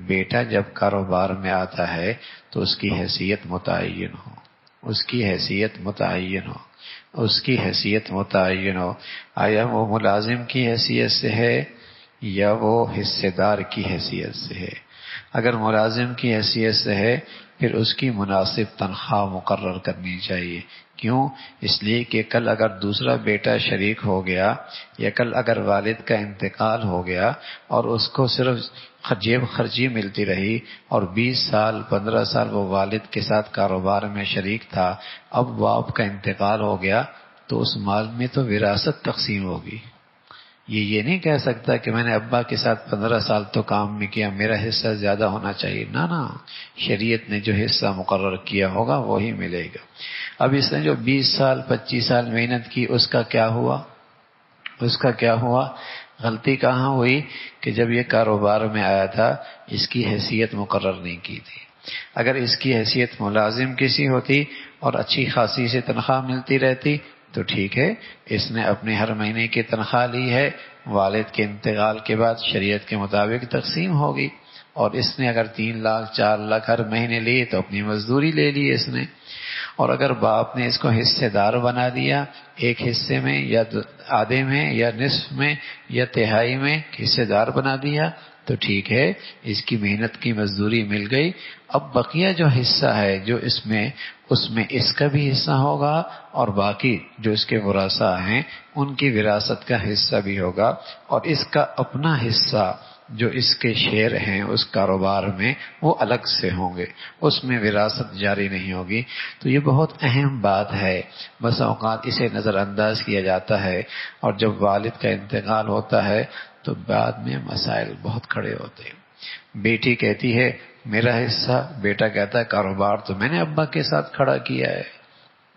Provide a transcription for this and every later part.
بیٹا جب کاروبار میں آتا ہے تو اس کی حیثیت متعین ہو، اس کی حیثیت متعین ہو، اس کی حیثیت متعین ہو۔ آیا وہ ملازم کی حیثیت سے ہے یا وہ حصے دار کی حیثیت سے ہے؟ اگر ملازم کی حیثیت سے ہے پھر اس کی مناسب تنخواہ مقرر کرنی چاہیے۔ کیوں؟ اس لیے کہ کل اگر دوسرا بیٹا شریک ہو گیا یا کل اگر والد کا انتقال ہو گیا اور اس کو صرف جیب خرچی ملتی رہی اور 20 سال 15 سال وہ والد کے ساتھ کاروبار میں شریک تھا، اب باپ کا انتقال ہو گیا تو اس مال میں تو وراثت تقسیم ہوگی۔ یہ نہیں کہہ سکتا کہ میں نے ابا کے ساتھ 15 سال تو کام میں کیا، میرا حصہ زیادہ ہونا چاہیے۔ نہ، شریعت نے جو حصہ مقرر کیا ہوگا وہی ملے گا۔ اب اس نے جو 20 سال 25 سال محنت کی، اس کا کیا ہوا؟ اس کا کیا ہوا؟ غلطی کہاں ہوئی کہ جب یہ کاروبار میں آیا تھا اس کی حیثیت مقرر نہیں کی تھی۔ اگر اس کی حیثیت ملازم کسی ہوتی اور اچھی خاصی سے تنخواہ ملتی رہتی تو ٹھیک ہے، اس نے اپنے ہر مہینے کی تنخواہ لی ہے، والد کے انتقال کے بعد شریعت کے مطابق تقسیم ہوگی، اور اس نے اگر 3 لاکھ 4 لاکھ ہر مہینے لی تو اپنی مزدوری لے لی اس نے۔ اور اگر باپ نے اس کو حصے دار بنا دیا، ایک حصے میں یا آدھے میں یا نصف میں یا تہائی میں حصے دار بنا دیا تو ٹھیک ہے، اس کی محنت کی مزدوری مل گئی۔ اب بقیہ جو حصہ ہے جو اس میں اس کا بھی حصہ ہوگا اور باقی جو اس کے ورثاء ہیں ان کی وراثت کا حصہ بھی ہوگا، اور اس کا اپنا حصہ جو اس کے شیئر ہیں اس کاروبار میں وہ الگ سے ہوں گے، اس میں وراثت جاری نہیں ہوگی۔ تو یہ بہت اہم بات ہے، بس اوقات اسے نظر انداز کیا جاتا ہے، اور جب والد کا انتقال ہوتا ہے تو بعد میں مسائل بہت کھڑے ہوتے ہیں۔ بیٹی کہتی ہے میرا حصہ، بیٹا کہتا ہے کاروبار تو میں نے ابا کے ساتھ کھڑا کیا ہے،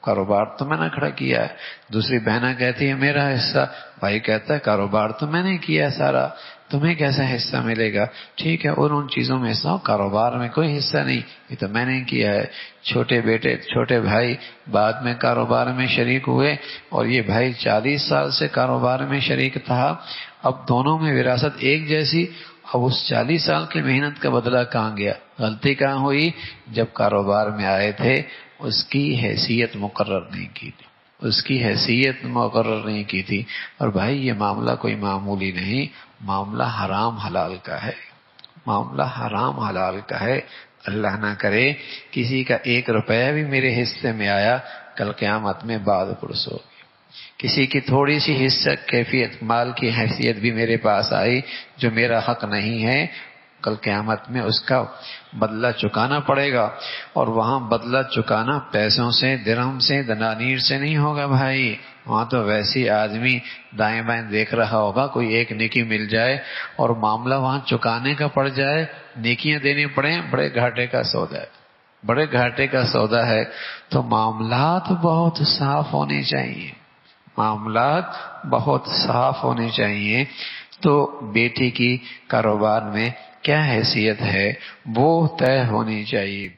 کاروبار تو میں نے کھڑا کیا ہے۔ دوسری بہنہ کہتی ہے میرا حصہ، بھائی کہتا ہے کاروبار تو میں نے کیا سارا، تمہیں کیسا حصہ ملے گا؟ ٹھیک ہے، ان چیزوں میں حصہ ہو، کاروبار میں کوئی حصہ نہیں، یہ تو میں نے کیا ہے۔ چھوٹے بیٹے چھوٹے بھائی بعد میں کاروبار میں شریک ہوئے، اور یہ بھائی 40 سال سے کاروبار میں شریک تھا، اب دونوں میں وراثت ایک جیسی۔ اب اس 40 سال کی محنت کا بدلہ کہاں گیا؟ غلطی کہاں ہوئی؟ جب کاروبار میں آئے تھے اس کی حیثیت مقرر نہیں کی تھی، اس کی حیثیت مقرر نہیں کی تھی۔ اور بھائی یہ معاملہ کوئی معمولی نہیں، معاملہ حرام حلال کا ہے، معاملہ حرام حلال کا ہے۔ اللہ نہ کرے کسی کا 1 روپیہ بھی میرے حصے میں آیا، کل قیامت میں بعد پرس ہوگی۔ کسی کی تھوڑی سی حصہ کیفیت مال کی حیثیت بھی میرے پاس آئی جو میرا حق نہیں ہے، کل قیامت میں اس کا بدلہ چکانا پڑے گا، اور وہاں بدلہ چکانا پیسوں سے، درہم سے، دنانیر سے نہیں ہوگا بھائی، وہاں تو ویسی آدمی دائیں بائیں دیکھ رہا ہوگا کوئی ایک نیکی مل جائے اور معاملہ وہاں چکانے کا پڑ جائے، نیکیاں دینی پڑیں، بڑے گھاٹے کا سودا ہے، بڑے گھاٹے کا سودا ہے۔ تو معاملات بہت صاف ہونے چاہیے، معاملات بہت صاف ہونے چاہیے۔ تو بیٹی کی کاروبار میں کیا حیثیت ہے وہ طے ہونی چاہیے۔